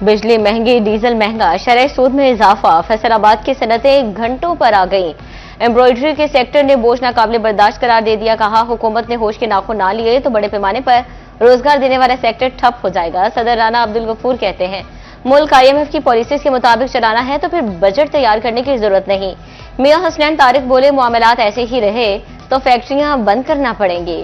बिजली महंगी, डीजल महंगा, शरह सूद में इजाफा, फैसलाबाद की सनतें घंटों पर आ गईं। एम्ब्रॉयडरी के सेक्टर ने बोझ नाकाबिले बर्दाश्त करार दे दिया। कहा, हुकूमत ने होश के नाखून ना लिए तो बड़े पैमाने पर रोजगार देने वाला सेक्टर ठप हो जाएगा। सदर राना अब्दुल गफूर कहते हैं, मुल्क IMF की पॉलिसीज के मुताबिक चलाना है तो फिर बजट तैयार करने की जरूरत नहीं। मियां हसनैन तारिक बोले, मामलात ऐसे ही रहे तो फैक्ट्रियां बंद करना पड़ेंगी।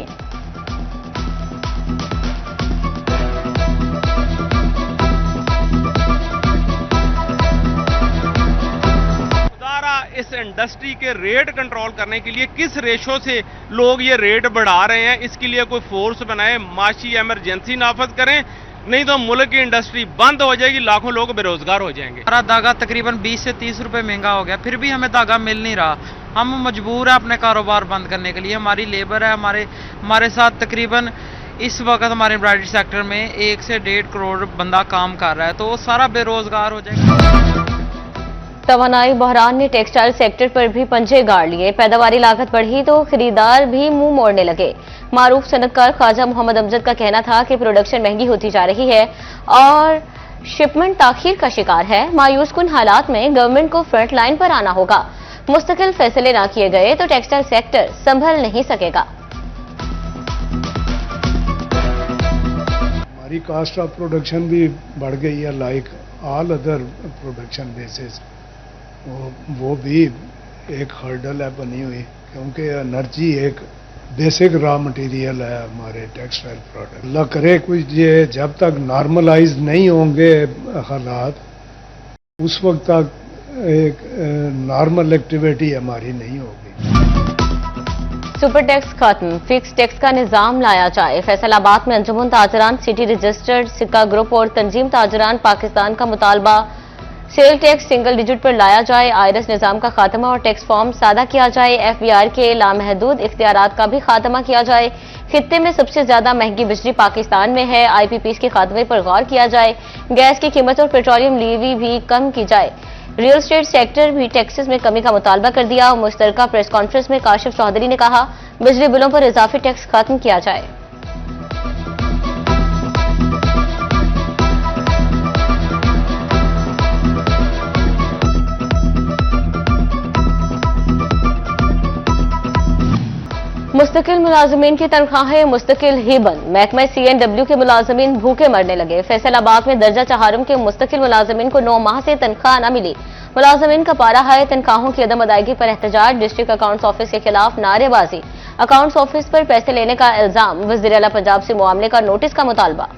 इस इंडस्ट्री के रेट कंट्रोल करने के लिए किस रेशो से लोग ये रेट बढ़ा रहे हैं, इसके लिए कोई फोर्स बनाए, माशी इमरजेंसी नाफज करें, नहीं तो मुल्क की इंडस्ट्री बंद हो जाएगी, लाखों लोग बेरोजगार हो जाएंगे। हमारा धागा तकरीबन 20 से 30 रुपए महंगा हो गया, फिर भी हमें धागा मिल नहीं रहा। हम मजबूर है अपने कारोबार बंद करने के लिए। हमारी लेबर है, हमारे साथ तकरीबन इस वक्त हमारे एम्ब्रॉयडरी सेक्टर में 1 से 1.5 करोड़ बंदा काम कर रहा है, तो वो सारा बेरोजगार हो जाएगा। तवानाई बहरान ने टेक्सटाइल सेक्टर पर भी पंजे गाड़ लिए। पैदावारी लागत बढ़ी तो खरीदार भी मुंह मोड़ने लगे। मारूफ सनतकार ख्वाजा मोहम्मद अमजद का कहना था कि प्रोडक्शन महंगी होती जा रही है और शिपमेंट ताखीर का शिकार है। मायूस कुन हालात में गवर्नमेंट को फ्रंट लाइन पर आना होगा। मुस्तकिल फैसले ना किए गए तो टेक्सटाइल सेक्टर संभल नहीं सकेगा। हमारी कास्ट ऑफ प्रोडक्शन भी बढ़ गई है, like all other production basis. वो भी एक हर्डल है बनी हुई, क्योंकि एनर्जी एक बेसिक रॉ मटेरियल है हमारे टेक्सटाइल प्रोडक्ट। अल्लाह करे कुछ ये जब तक नॉर्मलाइज नहीं होंगे हालात, उस वक्त तक एक नॉर्मल एक्टिविटी हमारी नहीं होगी। सुपर टैक्स खत्म, फिक्स टैक्स का निजाम लाया जाए। फैसलाबाद में अंजुमन ताजरान सिटी रजिस्टर्ड सिक्का ग्रुप और तंजीम ताजरान पाकिस्तान का मुतालबा सेल टैक्स सिंगल डिजिट पर लाया जाए। आयरस निजाम का खात्मा और टैक्स फॉर्म सादा किया जाए। FBR के लामहदूद इख्तियारात का भी खात्मा किया जाए। खित्ते में सबसे ज्यादा महंगी बिजली पाकिस्तान में है। IPPs के खात्मे पर गौर किया जाए। गैस की कीमत और पेट्रोलियम लीवी भी कम की जाए। रियल एस्टेट सेक्टर भी टैक्सेस में कमी का मुतालबा कर दिया। मुश्तरका प्रेस कॉन्फ्रेंस में काशिफ चौधरी ने कहा, बिजली बिलों पर इजाफी टैक्स खत्म किया जाए। मुस्तकिल मुलाजमीन की तनख्वाहें मुस्तकिल ही बंद। महकमा CNW के मुलाजमीन भूखे मरने लगे। फैसलाबाद में दर्जा चहारम के मुस्तकिल मुलाजमीन को 9 माह से तनख्वाह न मिली। मुलाजमीन का पारा है तनख्वाहों की अदम अदायगी पर एहतजाज। डिस्ट्रिक्ट अकाउंट्स ऑफिस के खिलाफ नारेबाजी। अकाउंट्स ऑफिस पर पैसे लेने का इल्जाम। वज़ीर आला पंजाब से मामले का नोटिस का मुतालबा।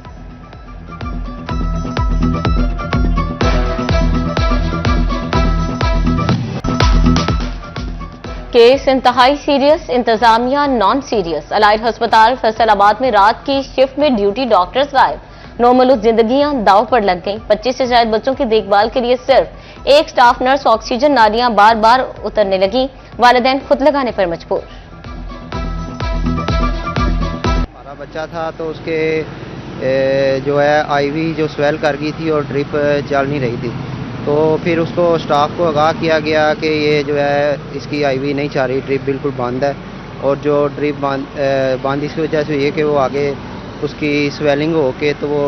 केस इंतहाई सीरियस, इंतजामिया नॉन सीरियस। अलाइड अस्पताल फैसलाबाद में रात की शिफ्ट में ड्यूटी डॉक्टर्स गायब। नौमलूद जिंदगियां दाव पर लग गईं। 25 से ज्यादा बच्चों की देखभाल के लिए सिर्फ एक स्टाफ नर्स। ऑक्सीजन नालियां बार बार उतरने लगी। वालिदैन खुद लगाने पर मजबूर। हमारा बच्चा था तो उसके जो है IV जो स्वेल कर गई थी और ड्रिप चल नहीं रही थी, तो फिर उसको स्टाफ को आगाह किया गया कि ये जो है इसकी IV नहीं चल रही, ड्रिप बिल्कुल बंद है। और जो ड्रिप बंद इसकी वजह से ये कि वो आगे उसकी स्वेलिंग हो के तो वो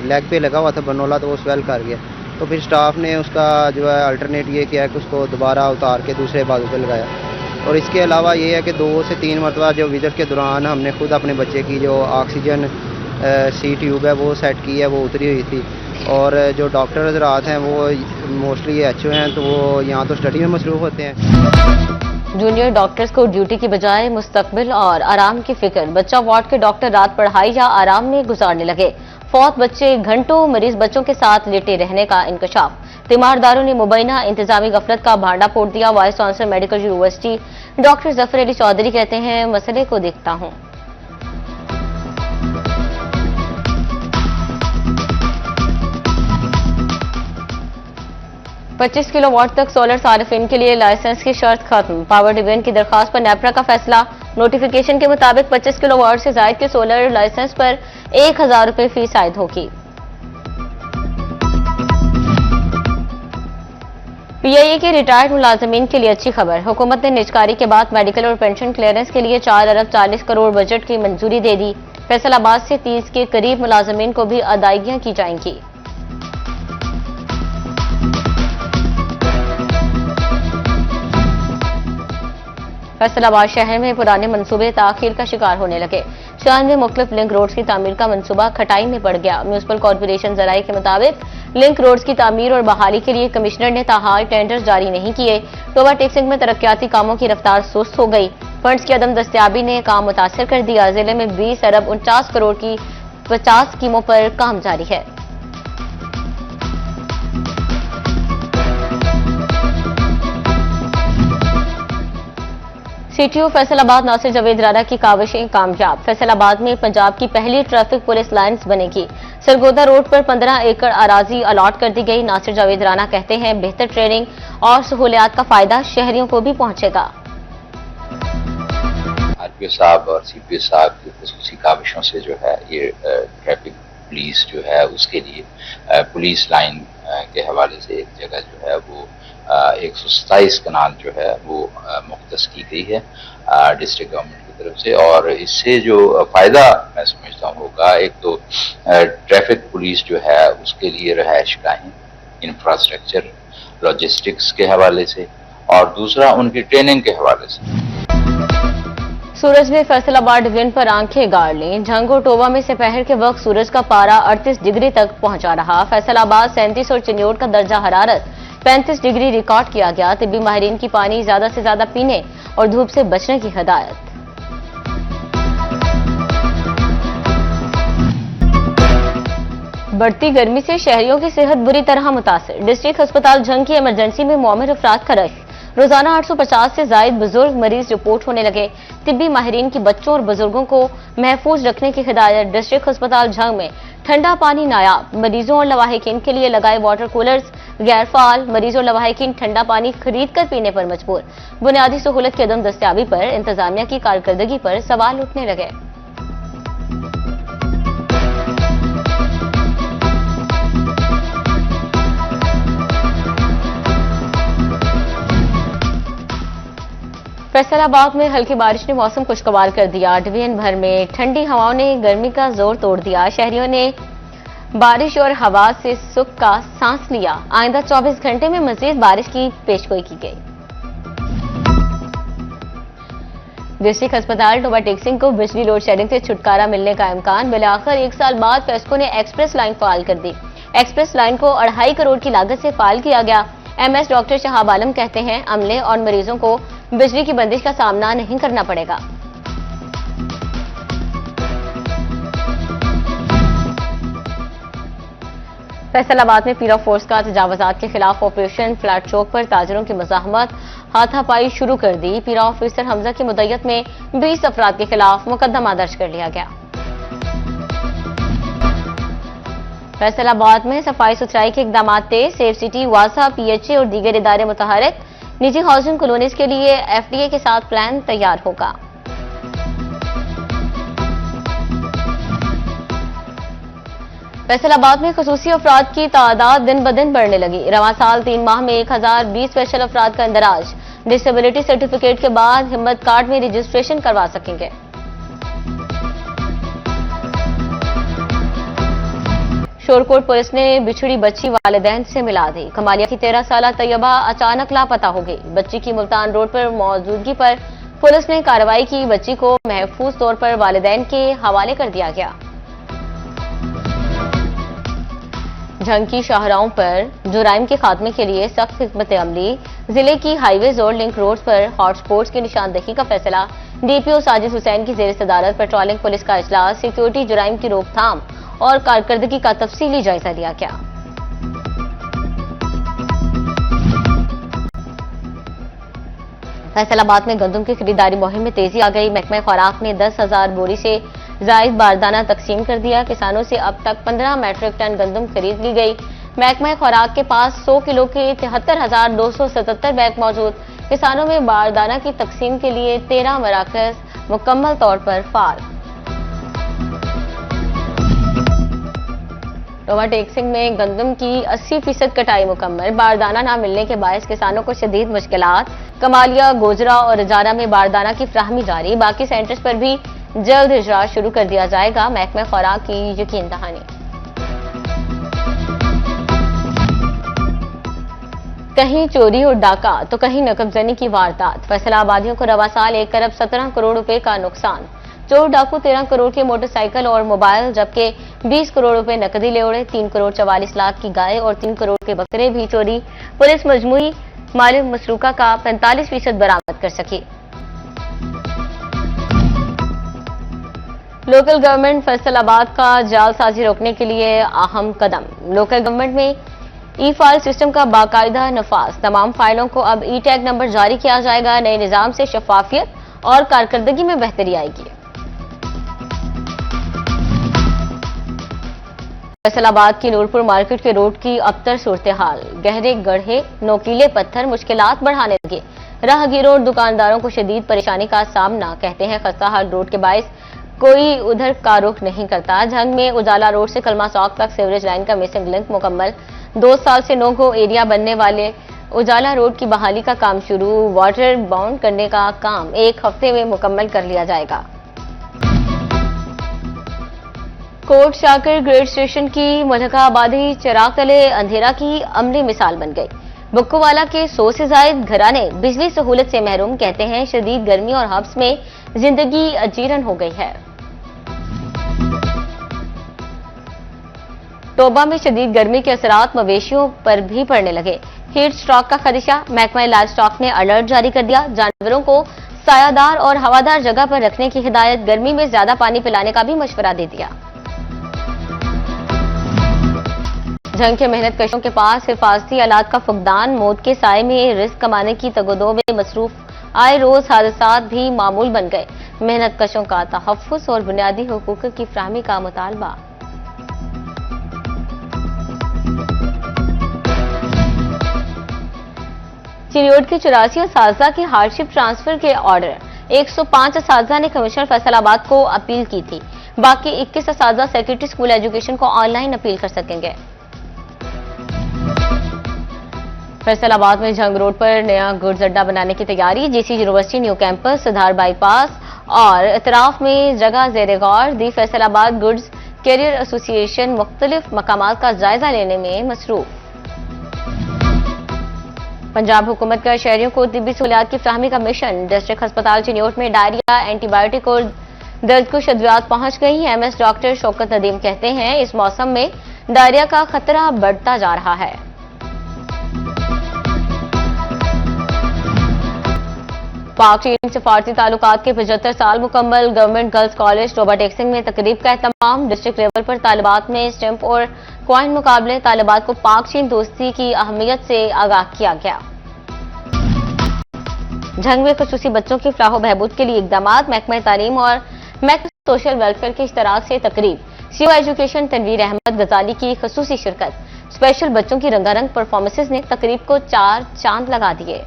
लेग पे लगा हुआ था बनोला, तो वो स्वेल कर गया। तो फिर स्टाफ ने उसका जो है अल्टरनेट ये किया कि उसको दोबारा उतार के दूसरे बाजू पे लगाया। और इसके अलावा ये है कि 2 से 3 मरतबा जो विजिट के दौरान हमने खुद अपने बच्चे की जो ऑक्सीजन C ट्यूब है वो सेट की है, वो उतरी हुई थी। और जो डॉक्टर हज़रात हैं वो मोस्टली HO हैं, तो वो यहाँ तो स्टडी में मसरूफ़ होते हैं। जूनियर डॉक्टर्स को ड्यूटी की बजाय मुस्तकबिल और आराम की फिक्र। बच्चा वार्ड के डॉक्टर रात पढ़ाई या आराम में गुजारने लगे। फौत बच्चे घंटों मरीज बच्चों के साथ लेटे रहने का इंकशाफ। तीमारदारों ने मुबैना इंतजामी गफलत का भांडा फोड़ दिया। Vice chancellor medical university doctor Zafar Ali Chaudhary कहते हैं, मसले को देखता हूँ। 25 किलोवाट तक सोलर सार्फिन के लिए लाइसेंस की शर्त खत्म। पावर डिवीजन की दरखास्त पर नेपरा का फैसला। नोटिफिकेशन के मुताबिक 25 किलोवाट से जायद के सोलर लाइसेंस पर 1000 रुपए फीस आयद होगी। PIA के रिटायर्ड मुलाजमीन के लिए अच्छी खबर। हुकूमत ने निजकारी के बाद मेडिकल और पेंशन क्लियरेंस के लिए 4 अरब 40 करोड़ बजट की मंजूरी दे दी। फैसलाबाद से 30 के करीब मुलाजमीन को भी अदायगियां की जाएंगी। फैसलाबाद शहर में पुराने मंसूबे ताखीर का शिकार होने लगे। 96 मुख्तलिफ लिंक रोड्स की तामीर का मंसूबा खटाई में पड़ गया। म्यूनिसिपल कॉर्पोरेशन जराये के मुताबिक लिंक रोड्स की तामीर और बहाली के लिए कमिश्नर ने ताहाल टेंडर जारी नहीं किए। टोबा टेक्सिंग में तरक्याती कामों की रफ्तार सुस्त हो गई। फंड्स की अदम दस्तियाबी ने काम मुतासर कर दिया। जिले में 20 अरब 49 करोड़ की 50 स्कीमों पर काम जारी है। सीटीओ फैसलाबाद नासिर जावेद राणा की काविशें कामयाब। फैसलाबाद में पंजाब की पहली ट्रैफिक पुलिस लाइन्स बनेगी। सरगोदा रोड पर 15 एकड़ अराजी अलॉट कर दी गई। नासिर जावेद राणा कहते हैं बेहतर ट्रेनिंग और सहूलियात का फायदा शहरियों को भी पहुंचेगा। आरपीओ साहब और सीपीओ साहब की खुसूसी काविशों से जो है ये ट्रैफिक पुलिस जो है उसके लिए पुलिस लाइन के हवाले से एक जगह जो है वो 127 कनाल जो है वो मुख्तस की गई है डिस्ट्रिक्ट गवर्नमेंट की तरफ से। और इससे जो फायदा मैं समझता हूँ होगा, एक तो ट्रैफिक पुलिस जो है उसके लिए रहायश गाहें, इंफ्रास्ट्रक्चर, लॉजिस्टिक्स के हवाले से, और दूसरा उनकी ट्रेनिंग के हवाले से। सूरज ने फैसलाबाद डिवीजन पर आंखें गाड़ ली। झंग और टोबा में दोपहर के वक्त सूरज का पारा 38 डिग्री तक पहुंचा रहा। फैसलाबाद 37 और चिन्योट का दर्जा हरारत 35 डिग्री रिकॉर्ड किया गया। तिब्बी माहिरीन की पानी ज्यादा से ज्यादा पीने और धूप से बचने की हिदायत। बढ़ती गर्मी से शहरियों की सेहत बुरी तरह मुतासिर। डिस्ट्रिक्ट अस्पताल झंग की इमरजेंसी में मोमिर अफराद का रश। रोजाना 850 से जायद बुजुर्ग मरीज रिपोर्ट होने लगे। तिब्बी माहिरीन की बच्चों और बुजुर्गों को महफूज रखने की हिदायत। डिस्ट्रिक्ट अस्पताल झंग में ठंडा पानी नायाब। मरीजों और लवाहिकीन के लिए लगाए वाटर कूलर्स गैर फाल। मरीजों और लवाहिकीन ठंडा पानी खरीद कर पीने पर मजबूर। बुनियादी सहूलत की अदम दस्तियाबी पर इंतजामिया की कारकर्दगी पर सवाल उठने लगे। फैसलाबाद में हल्की बारिश ने मौसम खुशगवार कर दिया। डिवीजन भर में ठंडी हवाओं ने गर्मी का जोर तोड़ दिया। शहरियों ने बारिश और हवा से सुख का सांस लिया। आइंदा 24 घंटे में मजीद बारिश की पेशगोई की गई। डिस्ट्रिक्ट अस्पताल टोबा टेक्सिंग को बिजली लोड शेडिंग से छुटकारा मिलने का इम्कान। बिलाखिर 1 साल बाद पेस्को ने एक्सप्रेस लाइन फाल कर दी। एक्सप्रेस लाइन को 2.5 करोड़ की लागत से फाल किया गया। एमएस डॉक्टर शहाब आलम कहते हैं अमले और मरीजों को बिजली की बंदिश का सामना नहीं करना पड़ेगा। फैसलाबाद में पीरा फोर्स का तजावजात के खिलाफ ऑपरेशन फ्लैट चौक पर ताजरों की मज़ाहमत हाथापाई शुरू कर दी। पीरा ऑफिसर हमजा की मुद्दत में 20 अफराद के खिलाफ मुकदमा दर्ज कर लिया गया। फैसलाबाद में सफाई सुथराई के इकदाम तेज। सेफ सिटी, वासा, पीएचए और दीगर इदारे मुतहरिक। निजी हाउसिंग कॉलोनीज के लिए एफडीए के साथ प्लान तैयार होगा। फैसलाबाद में खुसूसी अफराद की तादाद दिन ब दिन बढ़ने लगी। रवां साल 3 माह में 1020 स्पेशल अफराद का इंदराज। डिसेबिलिटी सर्टिफिकेट के बाद हिम्मत कार्ड में रजिस्ट्रेशन करवा सकेंगे। शोरकोट पुलिस ने बिछड़ी बच्ची वालिदैन से मिला दी। कमालिया की 13 साला तैयबा अचानक लापता हो गई। बच्ची की मुल्तान रोड पर मौजूदगी पर पुलिस ने कार्रवाई की। बच्ची को महफूज तौर पर वालिदैन के हवाले कर दिया गया। झंग की शाहराहों पर जुराइम के खात्मे के लिए सख्त हिकमत अमली। जिले की हाईवेज और लिंक रोड पर हॉटस्पॉट्स की निशानदही का फैसला। डीपीओ साजिद हुसैन की जेर सदारत पेट्रोलिंग पुलिस का इजलास। सिक्योरिटी जुराइम की रोकथाम और कारकर्दगी का तफसीली जायजा लिया गया। फैसलाबाद में गंदम की खरीदारी मुहिम में तेजी आ गई। महकमा खुराक ने 10,000 बोरी से जायद बारदाना तकसीम कर दिया। किसानों से अब तक 15 मैट्रिक टन गंदम खरीद ली गई। महकमा खुराक के पास 100 किलो के 73,277 बैग मौजूद। किसानों में बारदाना की तकसीम के लिए 13 मराकज मुकम्मल तौर पर फाल। टोबा टेक्सिंग में गंदम की 80% कटाई मुकम्मल। बारदाना न मिलने के बायस किसानों को शदीद मुश्किलात। कमालिया, गोजरा और रजाना में बारदाना की फ्राहमी जारी। बाकी सेंटर्स पर भी जल्द इजरा शुरू कर दिया जाएगा। महकमा खुराक की यकीन दहानी। कहीं चोरी और डाका तो कहीं नकबजनी की वारदात। फैसलाबादियों को रवा साल 1 अरब 17 करोड़ रुपए का नुकसान। चोर डाकू 13 करोड़ के मोटरसाइकिल और मोबाइल जबकि 20 करोड़ रुपए नकदी ले उड़े। 3 करोड़ 44 लाख की गाय और 3 करोड़ के बकरे भी चोरी। पुलिस मजमूई माल मसरूका का 45% बरामद कर सकी। लोकल गवर्नमेंट फैसलाबाद का जालसाजी रोकने के लिए अहम कदम। लोकल गवर्नमेंट में ई फाइल सिस्टम का बाकायदा नफाज। तमाम फाइलों को अब ई टैग नंबर जारी किया जाएगा। नए निजाम से शफाफियत और कारकर्दगी में बेहतरी आएगी। फैसलाबाद की नूरपुर मार्केट के रोड की अबतर सूरत हाल। गहरे गड्ढे, नोकीले पत्थर मुश्किलात बढ़ाने लगे। राहगीरों और दुकानदारों को शदीद परेशानी का सामना। कहते हैं खस्ता हाल रोड के बायस कोई उधर का रुख नहीं करता। झंग में उजाला रोड से कलमा चौक तक सीवरेज लाइन का मिसिंग लिंक मुकम्मल। 2 साल से नो गो एरिया बनने वाले उजाला रोड की बहाली का काम शुरू। वाटर बाउंड करने का काम 1 हफ्ते में मुकम्मल कर लिया जाएगा। कोट शाकिर ग्रेड स्टेशन की मुल्का आबादी चिराग तले अंधेरा की अमली मिसाल बन गई। बुक्कोवाला के 100 से ज्यादा घराने बिजली सहूलत से महरूम। कहते हैं शदीद गर्मी और हब्स में जिंदगी अजीरन हो गई है। तोबा में शदीद गर्मी के असरात मवेशियों पर भी पड़ने लगे। हीट स्ट्रोक का खदशा। महकमा लाइव स्टॉक ने अलर्ट जारी कर दिया। जानवरों को सायादार और हवादार जगह पर रखने की हिदायत। गर्मी में ज्यादा पानी पिलाने का भी मशवरा दे दिया। जंग के मेहनत कशों के पास हिफाजती आलात का फुकदान। मौत के साए में रिस्क कमाने की तगदो में मसरूफ आए रोज हादसात भी मामूल बन गए। मेहनत कशों का तहफ्फुज़ और बुनियादी हुकूक की फराहमी का मुतालबा। चिरियोट के 84 असातिज़ा की हार्डशिप ट्रांसफर के ऑर्डर। 105 असातिज़ा ने कमिश्नर फैसलाबाद को अपील की थी। बाकी 21 असातिज़ा सेक्रेटरी स्कूल एजुकेशन को ऑनलाइन अपील कर सकेंगे। फैसलाबाद में जंग रोड पर नया गुड्स अड्डा बनाने की तैयारी। जीसी यूनिवर्सिटी न्यू कैंपस, सुधार बाईपास और इतराफ में जगह ज़ेरे गौर। दी फैसलाबाद गुड्स कैरियर एसोसिएशन मुख्तलिफ मकामात का जायजा लेने में मसरूफ। पंजाब हुकूमत का शहरियों को तिब्बी सहूलियात की फराहमी का मिशन। डिस्ट्रिक्ट अस्पताल चिन्योट में डायरिया, एंटीबायोटिक और दर्दकुश अद्वियात पहुंच गई। एमएस डॉक्टर शौकत नदीम कहते हैं इस मौसम में डायरिया का खतरा बढ़ता जा रहा है। पाक चीन सफारती ताल्लुकात के 75 साल मुकम्मल। गवर्नमेंट गर्ल्स कॉलेज टोबा टेक्सिंग में तकरीब का एहतमाम। डिस्ट्रिक्ट लेवल पर तालिबात में स्टैंप और क्वाइन मुकाबले। तालिबात को पाक चीन दोस्ती की अहमियत से आगाह किया गया। जंग में खुसूसी बच्चों की फलाह बहबूद के लिए इकदाम। महकमा तालीम और महकमा सोशल वेलफेयर के इश्तराक से तकरीब। सीओ एजुकेशन तनवीर अहमद गजाली की खुसूसी शिरकत। स्पेशल बच्चों की रंगारंग परफॉर्मेंसेज ने तकरीब को 4 चांद लगा दिए।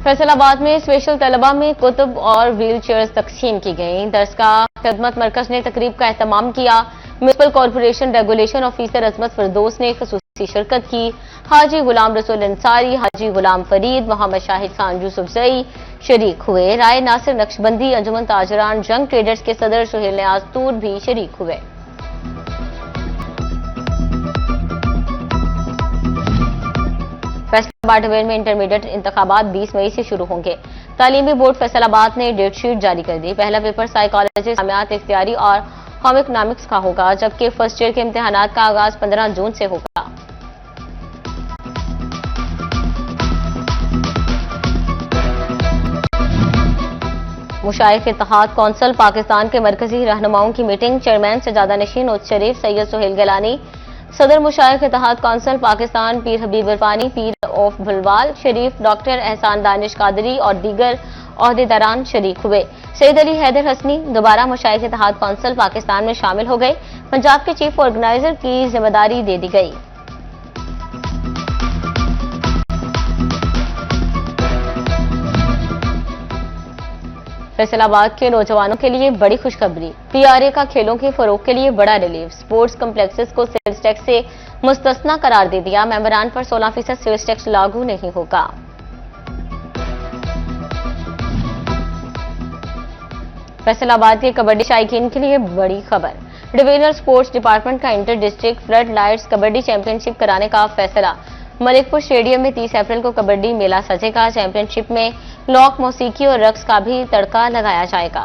फैसलाबाद में स्पेशल तलबा में कुतुब और व्हील चेयर्स तकसीम की गई। दर्स का खिदमत मरकज ने तकरीब का एहतमाम किया। म्यूनिसिपल कॉरपोरेशन रेगुलेशन ऑफिसर अजमत फिरदौस ने खुसूसी शिरकत की। हाजी गुलाम रसूल अंसारी, हाजी गुलाम फरीद, मोहम्मद शाहिद खान यूसुफजई शरीक हुए। राय नासिर नक्शबंदी, अंजुमन ताजरान जंग ट्रेडर्स के सदर सुहेल नियाज तूर भी शरीक हुए। फैसलाबाद डिवीजन में इंटरमीडिएट इंतखाबात 20 मई से शुरू होंगे। तालीमी बोर्ड फैसलाबाद ने डेट शीट जारी कर दी। पहला पेपर साइकोलॉजी, इस्लामियात, इख्तियारी और होम इकोनॉमिक्स का होगा, जबकि फर्स्ट ईयर के इम्तिहानात का आगाज 15 जून से होगा। मुशाइख इत्तेहाद कौंसिल पाकिस्तान के मरकजी रहनुमाओं की मीटिंग। चेयरमैन सजादा नशीन उद शरीफ सैयद सुहेल गिलानी, सदर मुशाइख इत्तेहाद council Pakistan Pir Habib इरफानी, Pir of भुलवाल Sharif, doctor एहसान दानिश कादरी और दीगर ओहदेदारान शरीक हुए। सैयद अली हैदर हसनी दोबारा मुशाइख इत्तेहाद कौंसिल पाकिस्तान में शामिल हो गए। पंजाब के चीफ ऑर्गेनाइजर की जिम्मेदारी दे दी गई। फैसलाबाद के नौजवानों के लिए बड़ी खुशखबरी। पीआरए का खेलों के फरोग के लिए बड़ा रिलीफ। स्पोर्ट्स कम्प्लेक्सेस को सेल्स टैक्स से मुस्तस्ना करार दे दिया। मेंबरान पर 16% सेल्स टैक्स लागू नहीं होगा। फैसलाबाद के कबड्डी शायकीन के लिए बड़ी खबर। डिवीजनल स्पोर्ट्स डिपार्टमेंट का inter district flood lights kabaddi championship कराने का फैसला। मलिकपुर स्टेडियम में 30 अप्रैल को कबड्डी मेला सजेगा। चैंपियनशिप में लोक मौसीकी और रक्स का भी तड़का लगाया जाएगा।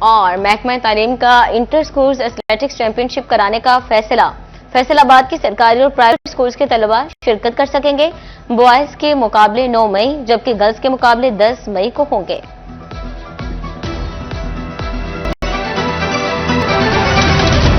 और महकमा तालीम का इंटर स्कूल्स एथलेटिक्स चैंपियनशिप कराने का फैसला। फैसलाबाद की सरकारी और प्राइवेट स्कूल्स के तलबा शिरकत कर सकेंगे। बॉयज के मुकाबले 9 मई जबकि गर्ल्स के मुकाबले 10 मई को होंगे।